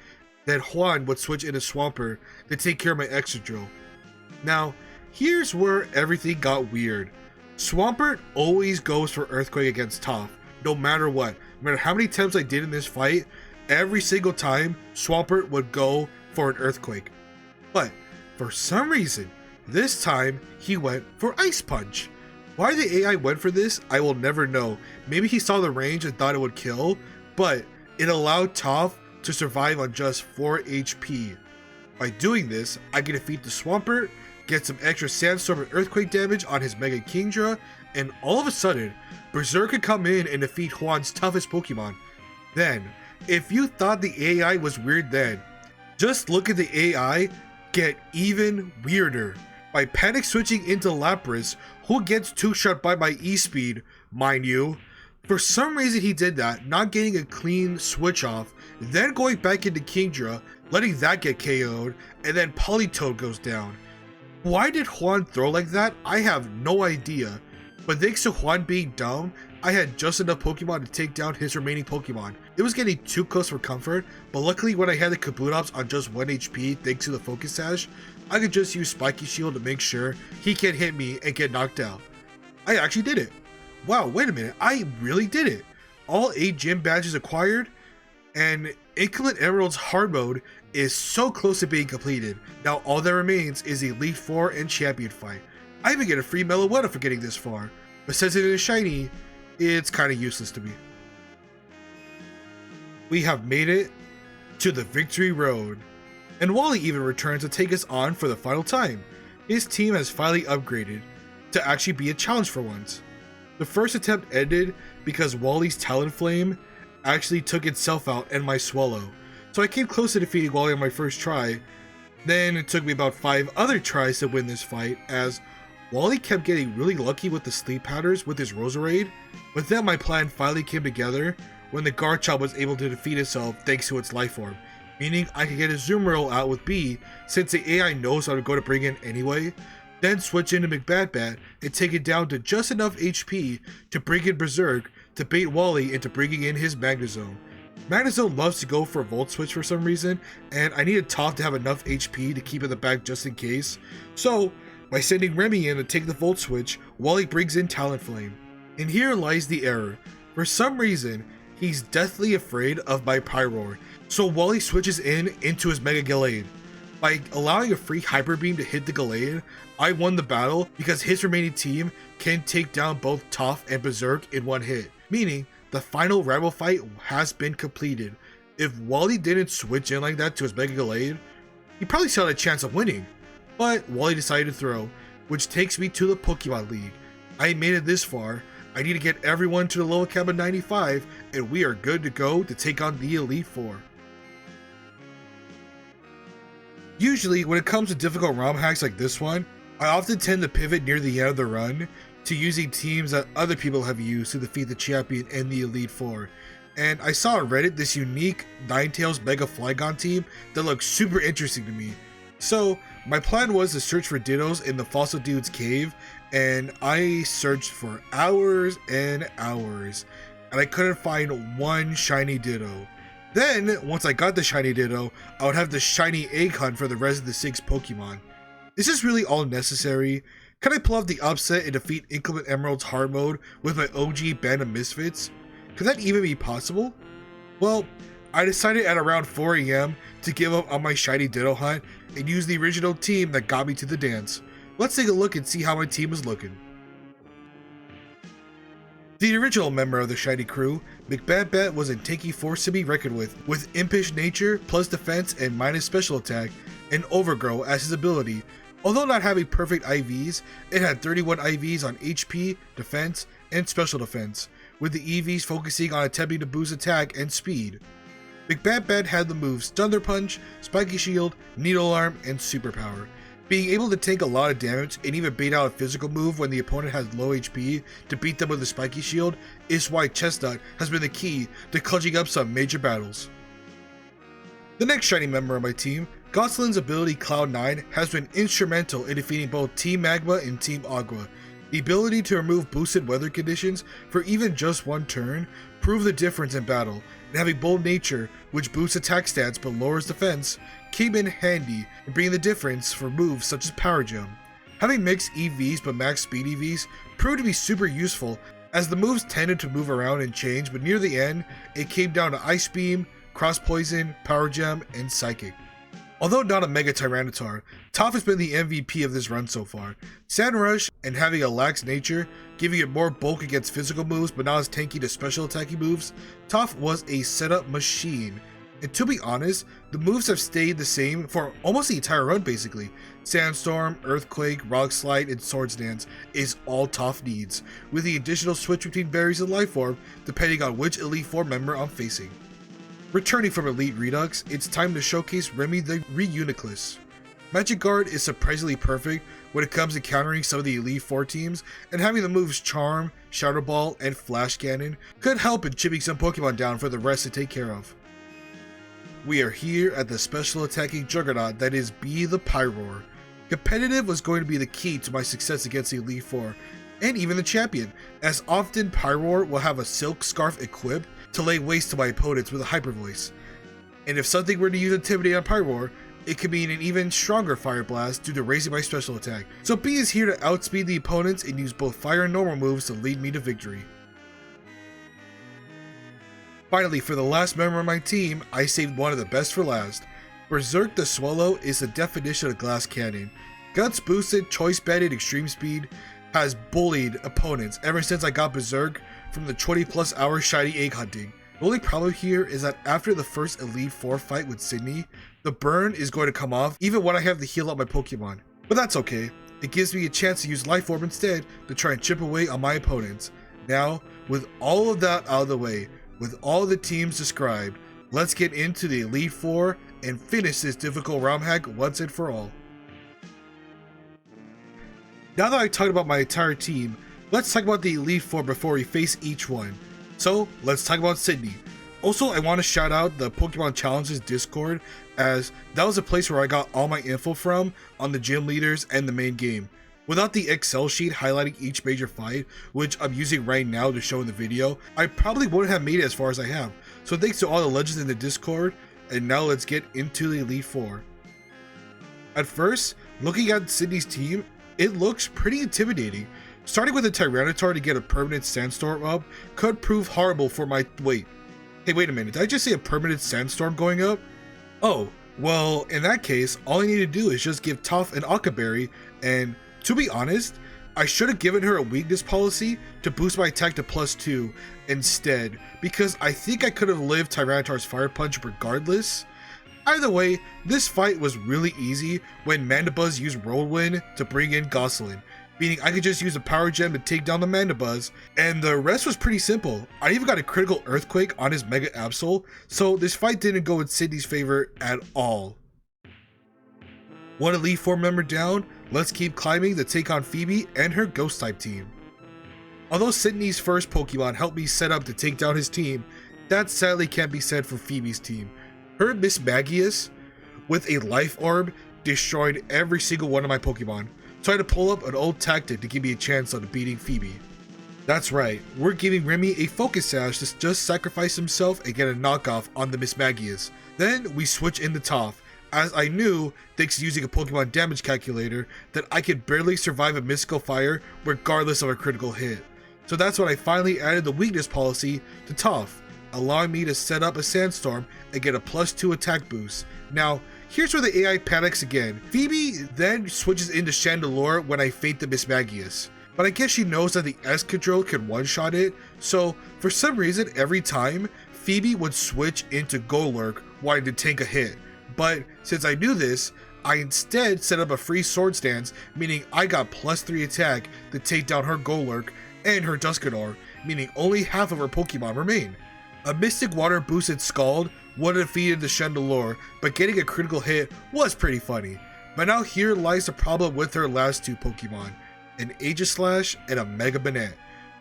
Then Juan would switch into Swampert to take care of my Excadrill. Now, here's where everything got weird. Swampert always goes for Earthquake against Toph, no matter what. No matter how many attempts I did in this fight, every single time Swampert would go for an Earthquake. But for some reason, this time he went for Ice Punch. Why the AI went for this, I will never know. Maybe he saw the range and thought it would kill, but it allowed Toph to survive on just 4 HP. By doing this, I can defeat the Swampert, get some extra Sandstorm and Earthquake damage on his Mega Kingdra, and all of a sudden, Berserk could come in and defeat Juan's toughest Pokemon. Then, if you thought the AI was weird then, just look at the AI get even weirder. By panic switching into Lapras, who gets 2-shot by my E-Speed, mind you. For some reason he did that, not getting a clean switch off, then going back into Kingdra, letting that get KO'd, and then Politoed goes down. Why did Juan throw like that? I have no idea. But thanks to Juan being down, I had just enough Pokemon to take down his remaining Pokemon. It was getting too close for comfort, but luckily when I had the Kabutops on just 1 HP thanks to the Focus Sash, I could just use Spiky Shield to make sure he can't hit me and get knocked out. I actually did it. Wow, wait a minute, I really did it. All 8 gym badges acquired, and Inclement Emerald's hard mode is so close to being completed. Now all that remains is the Elite Four and Champion fight. I even get a free Meloetta for getting this far, but since it is shiny, it's kinda useless to me. We have made it to the victory road, and Wally even returns to take us on for the final time. His team has finally upgraded to actually be a challenge for once. The first attempt ended because Wally's Talonflame actually took itself out and my Swallow, so I came close to defeating Wally on my first try. Then it took me about 5 other tries to win this fight, as Wally kept getting really lucky with the sleep powders with his Roserade, but then my plan finally came together when the Garchomp was able to defeat itself thanks to its life form, meaning I could get a Azumarill out with B since the AI knows how to go to bring in anyway, then switch into McBadbat and take it down to just enough HP to bring in Berserk to bait Wally into bringing in his Magnezone. Magnezone loves to go for a Volt Switch for some reason, and I needed Toph to have enough HP to keep in the back just in case, so by sending Remy in to take the Volt Switch, Wally brings in Talonflame. And here lies the error. For some reason, he's deathly afraid of my Pyroar, so Wally switches into his Mega Gallade. By allowing a free Hyper Beam to hit the Gallade, I won the battle because his remaining team can take down both Toph and Berserk in one hit, meaning the final rival fight has been completed. If Wally didn't switch in like that to his Mega Gallade, he probably still had a chance of winning, but Wally decided to throw, which takes me to the Pokemon League. I made it this far, I need to get everyone to the level cap of 95, and we are good to go to take on the Elite Four. Usually, when it comes to difficult ROM hacks like this one, I often tend to pivot near the end of the run to using teams that other people have used to defeat the champion and the Elite Four. And I saw on Reddit this unique Ninetales Mega Flygon team that looked super interesting to me. So my plan was to search for Dittos in the Fossil Dude's cave, and I searched for hours and hours, and I couldn't find one shiny Ditto. Then, once I got the shiny Ditto, I would have the shiny egg hunt for the rest of the 6 Pokemon. Is this really all necessary? Can I pull off the upset and defeat Inclement Emerald's hard mode with my OG band of misfits? Could that even be possible? Well, I decided at around 4 AM to give up on my shiny Ditto hunt and use the original team that got me to the dance. Let's take a look and see how my team is looking. The original member of the shiny crew, McBadbat, was a tanky force to be reckoned with impish nature, plus defense and minus special attack, and Overgrow as his ability. Although not having perfect IVs, it had 31 IVs on HP, defense, and special defense, with the EVs focusing on attempting to boost attack and speed. McBadbat had the moves Thunder Punch, Spiky Shield, Needle Arm, and Superpower. Being able to take a lot of damage and even bait out a physical move when the opponent has low HP to beat them with a Spiky Shield is why Chestnut has been the key to clutching up some major battles. The next shiny member of my team, Gosselin's ability Cloud9, has been instrumental in defeating both Team Magma and Team Agua. The ability to remove boosted weather conditions for even just one turn proved the difference in battle, and having bold nature, which boosts attack stats but lowers defense, came in handy in bringing the difference for moves such as Power Gem. Having mixed EVs but max speed EVs proved to be super useful, as the moves tended to move around and change, but near the end, it came down to Ice Beam, Cross Poison, Power Gem, and Psychic. Although not a Mega Tyranitar, Toph has been the MVP of this run so far. Sand Rush and having a lax nature, giving it more bulk against physical moves but not as tanky to special attacking moves, Toph was a setup machine. And to be honest, the moves have stayed the same for almost the entire run basically. Sandstorm, Earthquake, Rock Slide, and Swords Dance is all Toph needs, with the additional switch between berries and Life Orb depending on which Elite Four member I'm facing. Returning from Elite Redux, it's time to showcase Remy the Reuniclus. Magic Guard is surprisingly perfect when it comes to countering some of the Elite Four teams, and having the moves Charm, Shadow Ball, and Flash Cannon could help in chipping some Pokemon down for the rest to take care of. We are here at the special attacking juggernaut that is Be the Pyroar. Competitive was going to be the key to my success against the Elite Four, and even the champion, as often Pyroar will have a Silk Scarf equipped to lay waste to my opponents with a Hyper Voice. And if something were to use Intimidate on Pyroar, it could mean an even stronger Fire Blast due to raising my special attack. So B is here to outspeed the opponents and use both fire and normal moves to lead me to victory. Finally, for the last member of my team, I saved one of the best for last. Berserk the Swallow is the definition of Glass Cannon. Guts boosted, choice banded extreme speed, has bullied opponents ever since I got Berserk from the 20+ hour shiny egg hunting. The only problem here is that after the first Elite Four fight with Sydney, the burn is going to come off even when I have to heal up my Pokemon. But that's okay, it gives me a chance to use Life Orb instead to try and chip away on my opponents. Now, with all of that out of the way, with all the teams described, let's get into the Elite Four and finish this difficult ROM hack once and for all. Now that I talked about my entire team, let's talk about the Elite Four before we face each one. So, let's talk about Sydney. Also, I want to shout out the Pokemon Challenges Discord, as that was a place where I got all my info from on the gym leaders and the main game. Without the Excel sheet highlighting each major fight, which I'm using right now to show in the video, I probably wouldn't have made it as far as I have. So thanks to all the legends in the Discord, and now let's get into the Elite Four. At first, looking at Sydney's team, it looks pretty intimidating. Starting with a Tyranitar to get a permanent Sandstorm up could prove horrible for my— wait a minute, did I just say a permanent Sandstorm going up? Oh, well, in that case, all I need to do is just give Toph an Aqua Berry, and to be honest, I should have given her a weakness policy to boost my attack to +2 instead, because I think I could have lived Tyranitar's Fire Punch regardless. Either way, this fight was really easy when Mandibuzz used Whirlwind to bring in Godzilla, meaning I could just use a Power Gem to take down the Mandibuzz, and the rest was pretty simple. I even got a critical Earthquake on his Mega Absol, so this fight didn't go in Sydney's favor at all. One Elite Four member down, let's keep climbing to take on Phoebe and her Ghost-type team. Although Sydney's first Pokemon helped me set up to take down his team, that sadly can't be said for Phoebe's team. Her Mismagius, with a Life Orb, destroyed every single one of my Pokemon, so I had to pull up an old tactic to give me a chance on beating Phoebe. That's right, we're giving Remy a Focus Sash to just sacrifice himself and get a knockoff on the Mismagius. Then we switch into Toph, as I knew, thanks to using a Pokemon damage calculator, that I could barely survive a Mystical Fire regardless of a critical hit. So that's when I finally added the weakness policy to Toph, allowing me to set up a Sandstorm and get a +2 attack boost. Now, here's where the AI panics again. Phoebe then switches into Chandelure when I feint the Mismagius, but I guess she knows that the Escadrille can one-shot it, so for some reason every time, Phoebe would switch into Golurk wanting to tank a hit. But since I knew this, I instead set up a free Swords Dance, meaning I got +3 attack to take down her Golurk and her Duskador, meaning only half of her Pokemon remain. A Mystic Water boosted Scald would have defeated the Chandelure, but getting a critical hit was pretty funny. But now here lies the problem with her last two Pokemon, an Aegislash and a Mega Banette.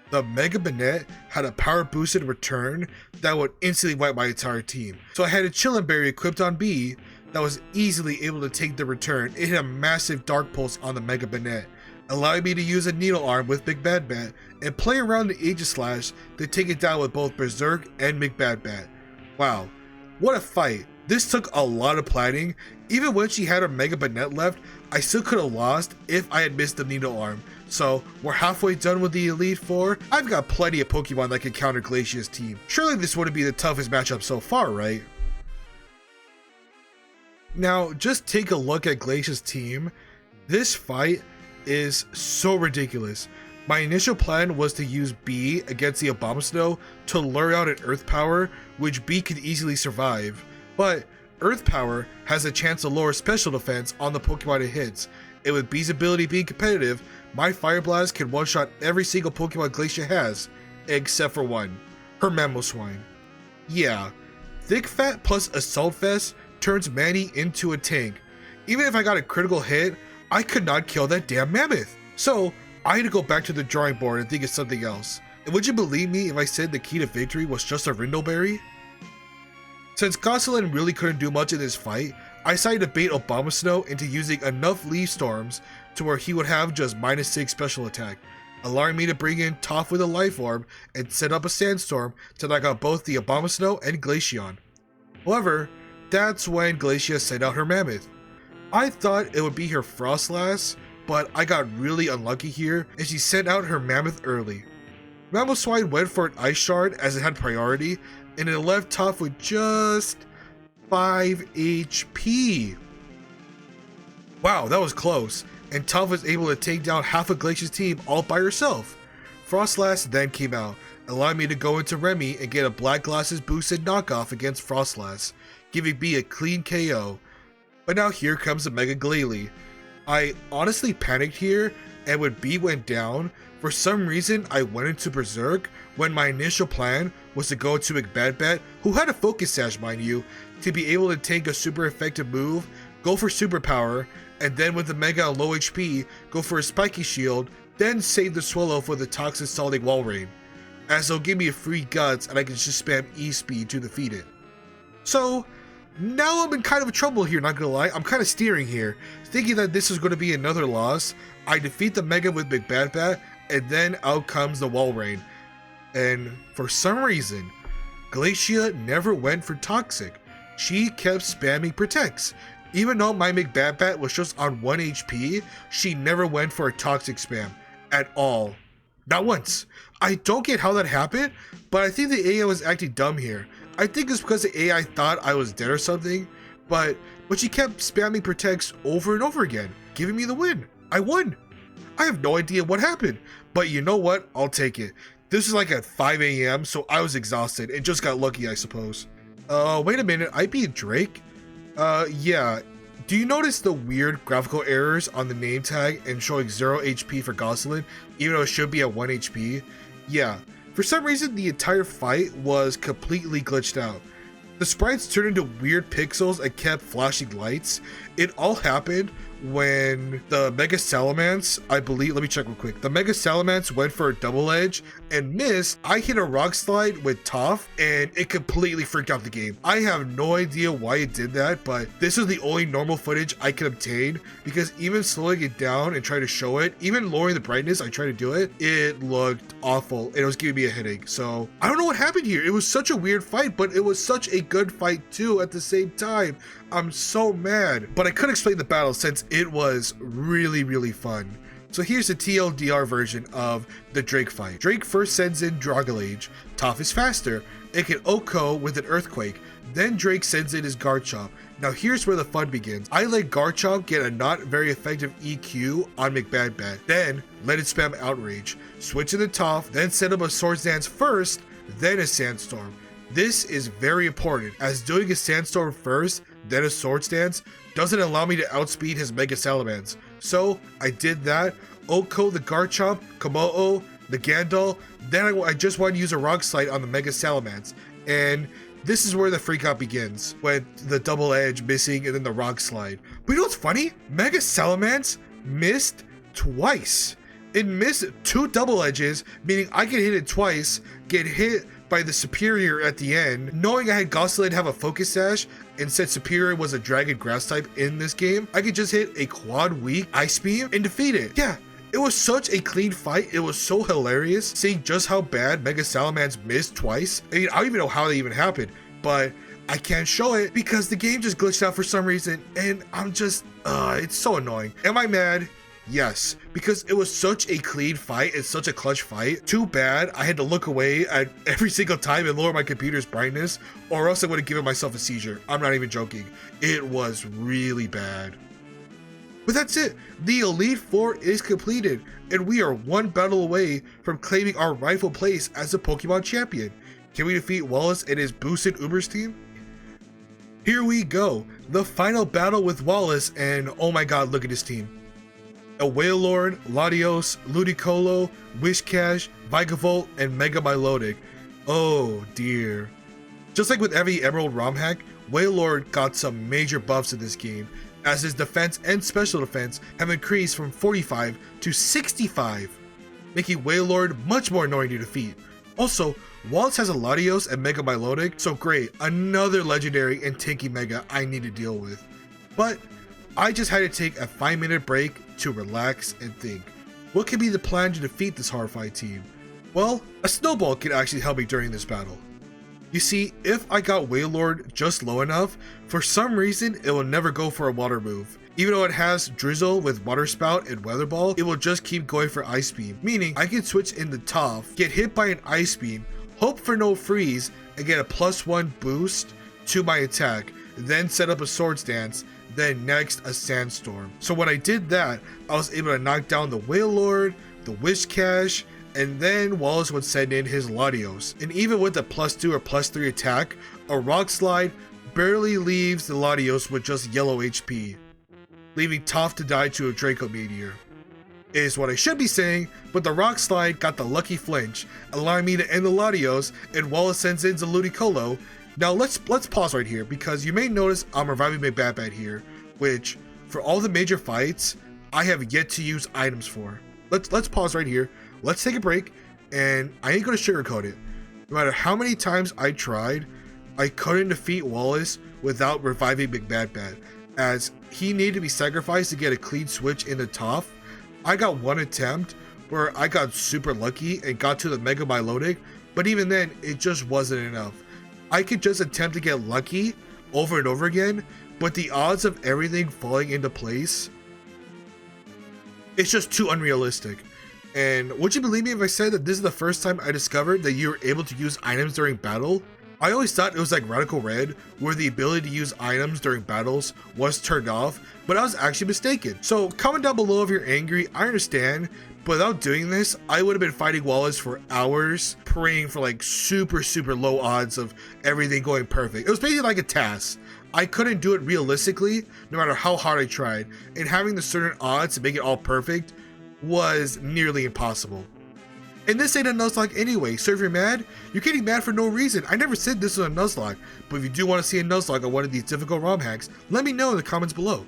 The Mega Banette had a power boosted return that would instantly wipe my entire team. So I had a Chillin' Berry equipped on B that was easily able to take the return. It hit a massive Dark Pulse on the Mega Banette, allowing me to use a Needle Arm with McBadbat and play around the Aegislash to take it down with both Berserk and McBadbat. Wow, what a fight. This took a lot of planning. Even when she had her Mega Banette left, I still could have lost if I had missed the Needle Arm. So we're halfway done with the Elite Four. I've got plenty of Pokemon that can counter Glacia's team. Surely this wouldn't be the toughest matchup so far, right? Now, just take a look at Glacia's team. This fight is so ridiculous. My initial plan was to use B against the Abomasnow to lure out an Earth Power, which B could easily survive. But Earth Power has a chance to lower special defense on the Pokemon it hits, and with B's ability being competitive, my Fire Blast can one-shot every single Pokemon Glacia has, except for one, her Mamoswine. Yeah, Thick Fat plus Assault Vest turns Manny into a tank. Even if I got a critical hit, I could not kill that damn Mammoth. So I had to go back to the drawing board and think of something else. And would you believe me if I said the key to victory was just a Rindleberry? Since Godzilla really couldn't do much in this fight, I decided to bait Abomasnow into using enough Leaf Storms to where he would have just -6 special attack, allowing me to bring in Toph with a Life Orb and set up a Sandstorm to knock out both the Abomasnow and Glaceon. However, that's when Glacia sent out her Mammoth. I thought it would be her Frostlass, but I got really unlucky here and she sent out her Mammoth early. Mamoswine went for an Ice Shard as it had priority, and it left Toph with just 5 HP. Wow, that was close, and Toph was able to take down half of Glacia's team all by herself. Frostlass then came out, allowing me to go into Remy and get a Black Glasses boosted knockoff against Frostlass, giving me a clean KO. But now here comes the Mega Glalie. I honestly panicked here, and when B went down, for some reason I went into Berserk when my initial plan was to go to McBadbat, who had a Focus Sash mind you, to be able to take a super effective move, go for Superpower, and then with the Mega on low HP, go for a Spiky Shield, then save the Swallow for the Toxic Scalding Wall Rain, as they'll give me a free Guts and I can just spam E-Speed to defeat it. So, now I'm in kind of trouble here, not gonna lie. I'm kind of steering here, thinking that this is going to be another loss. I defeat the Mega with McBadbat, and then out comes the Wall Rain. And for some reason, Glacia never went for Toxic. She kept spamming Protects. Even though my McBadbat was just on 1 HP, she never went for a Toxic spam at all. Not once. I don't get how that happened, but I think the AI was acting dumb here. I think it's because the AI thought I was dead or something, but she kept spamming Protects over and over again, giving me the win. I won. I have no idea what happened, but you know what? I'll take it. This is like at 5 AM, so I was exhausted and just got lucky, I suppose. Wait a minute, I beat Drake? Yeah. Do you notice the weird graphical errors on the name tag and showing 0 HP for Gosselin, even though it should be at 1 HP? Yeah. For some reason, the entire fight was completely glitched out. The sprites turned into weird pixels and kept flashing lights. It all happened when the Mega Salamence, I believe, let me check real quick. The Mega Salamence went for a double edge and missed. I hit a Rock Slide with Toph and it completely freaked out the game. I have no idea why it did that, but this is the only normal footage I can obtain because even slowing it down and trying to show it, even lowering the brightness, I tried to do it, it looked awful and it was giving me a headache. So I don't know what happened here. It was such a weird fight, but it was such a good fight too at the same time. I'm so mad, but I could explain the battle since it was really, really fun. So here's the TLDR version of the Drake fight. Drake first sends in Dragalage. Toph is faster. It can OHKO with an Earthquake. Then Drake sends in his Garchomp. Now here's where the fun begins. I let Garchomp get a not very effective EQ on McBadbat. Then let it spam Outrage. Switch to the Toph, then set up a Swords Dance first, then a Sandstorm. This is very important, as doing a Sandstorm first, then a Swords Dance, doesn't allow me to outspeed his Mega Salamence. So I did that, OHKO the Garchomp, Komodo, the Gandalf, then I just wanted to use a Rock Slide on the Mega Salamence. And this is where the freakout begins, with the double edge missing and then the Rock Slide. But you know what's funny? Mega Salamence missed twice. It missed 2 double edges, meaning I could hit it twice, get hit by the Superior at the end. Knowing I had Gosselin have a Focus Sash and said Superior was a Dragon Grass type in this game, I could just hit a quad weak Ice Beam and defeat it. Yeah, It was such a clean fight, it was so hilarious seeing just how bad Mega Salamans missed twice. I mean, I don't even know how they even happened, but I can't show it because the game just glitched out for some reason, and I'm just, it's so annoying. Am I mad? Yes, because it was such a clean fight and such a clutch fight. Too bad I had to look away at every single time and lower my computer's brightness, or else I would have given myself a seizure. I'm not even joking. It was really bad. But that's it. The Elite Four is completed, and we are one battle away from claiming our rightful place as a Pokemon champion. Can we defeat Wallace and his boosted Ubers team? Here we go. The final battle with Wallace, and oh my god, look at his team. A Wailord, Latios, Ludicolo, Wishcash, Vikavolt, and Mega Milotic. Oh dear. Just like with every Emerald ROM hack, Wailord got some major buffs in this game, as his defense and special defense have increased from 45 to 65, making Wailord much more annoying to defeat. Also, Wallace has a Latios and Mega Milotic, so great, another legendary and tanky Mega I need to deal with. But I just had to take a 5-minute break to relax and think. What could be the plan to defeat this horrified team? Well, a snowball could actually help me during this battle. You see, if I got Wailord just low enough, for some reason it will never go for a water move. Even though it has Drizzle with Water Spout and Weather Ball, it will just keep going for Ice Beam, meaning I can switch in the top, get hit by an Ice Beam, hope for no freeze, and get a +1 boost to my attack, then set up a Swords Dance, then next a Sandstorm. So when I did that, I was able to knock down the Wailord, the Wishcash, and then Wallace would send in his Latios. And even with a +2 or +3 attack, a Rock Slide barely leaves the Latios with just yellow HP, leaving Toph to die to a Draco Meteor. Is what I should be saying, but the Rock Slide got the lucky flinch, allowing me to end the Latios, and Wallace sends in the Ludicolo. Now let's pause right here, because you may notice I'm reviving McBadbat here, which, for all the major fights, I have yet to use items for. Let's pause right here, let's take a break, and I ain't gonna sugarcoat it. No matter how many times I tried, I couldn't defeat Wallace without reviving McBadbat, as he needed to be sacrificed to get a clean switch in the top. I got one attempt where I got super lucky and got to the Mega Milotic, but even then, it just wasn't enough. I could just attempt to get lucky over and over again, but the odds of everything falling into place, it's just too unrealistic. And would you believe me if I said that this is the first time I discovered that you were able to use items during battle? I always thought it was like Radical Red, where the ability to use items during battles was turned off, but I was actually mistaken. So comment down below if you're angry, I understand, but without doing this, I would have been fighting Wallace for hours, praying for like super low odds of everything going perfect. It was basically like a task. I couldn't do it realistically, no matter how hard I tried, and having the certain odds to make it all perfect was nearly impossible. And this ain't a Nuzlocke anyway, so if you're mad, you're getting mad for no reason. I never said this was a Nuzlocke, but if you do want to see a Nuzlocke on one of these difficult ROM hacks, let me know in the comments below.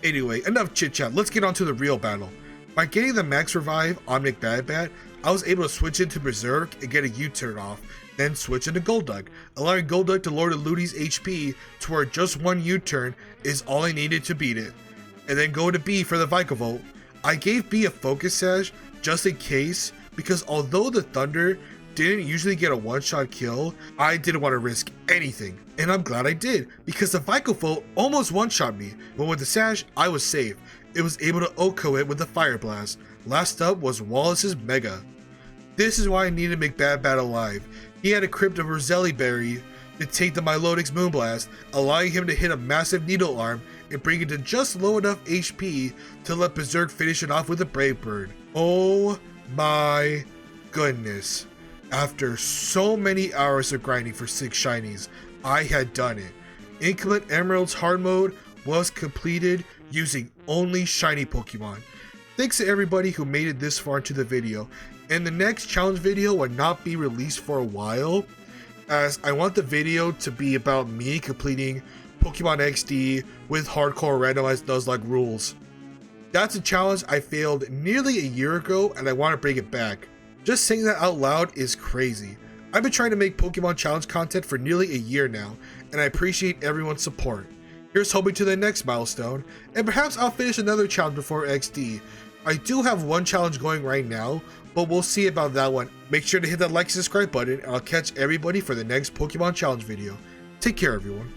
Anyway, enough chit chat, let's get on to the real battle. By getting the max revive on McBadbat, I was able to switch into Berserk and get a U-turn off, then switch into Golduck, allowing Golduck to lower the Ludi's HP to where just one U-turn is all I needed to beat it. And then go to B for the Vikavolt. I gave B a Focus Sash just in case, because although the Thunder didn't usually get a one-shot kill, I didn't want to risk anything. And I'm glad I did, because the Vikavolt almost one-shot me, but with the Sash, I was safe. It was able to OHKO it with the Fire Blast. Last up was Wallace's Mega. This is why I needed McBadbat alive. He had a Crypt of Roselli Berry to take the Milotic's Moonblast, allowing him to hit a massive Needle Arm and bring it to just low enough HP to let Berserk finish it off with a Brave Bird. Oh my goodness. After so many hours of grinding for 6 shinies, I had done it. Inclement Emerald's hard mode was completed using only shiny Pokemon. Thanks to everybody who made it this far into the video, and the next challenge video will not be released for a while, as I want the video to be about me completing Pokemon XD with hardcore randomized Nuzlocke rules. That's a challenge I failed nearly a year ago, and I want to bring it back. Just saying that out loud is crazy. I've been trying to make Pokemon challenge content for nearly a year now, and I appreciate everyone's support. Here's hoping to the next milestone, and perhaps I'll finish another challenge before XD. I do have one challenge going right now, but we'll see about that one. Make sure to hit that like and subscribe button, and I'll catch everybody for the next Pokemon challenge video. Take care, everyone.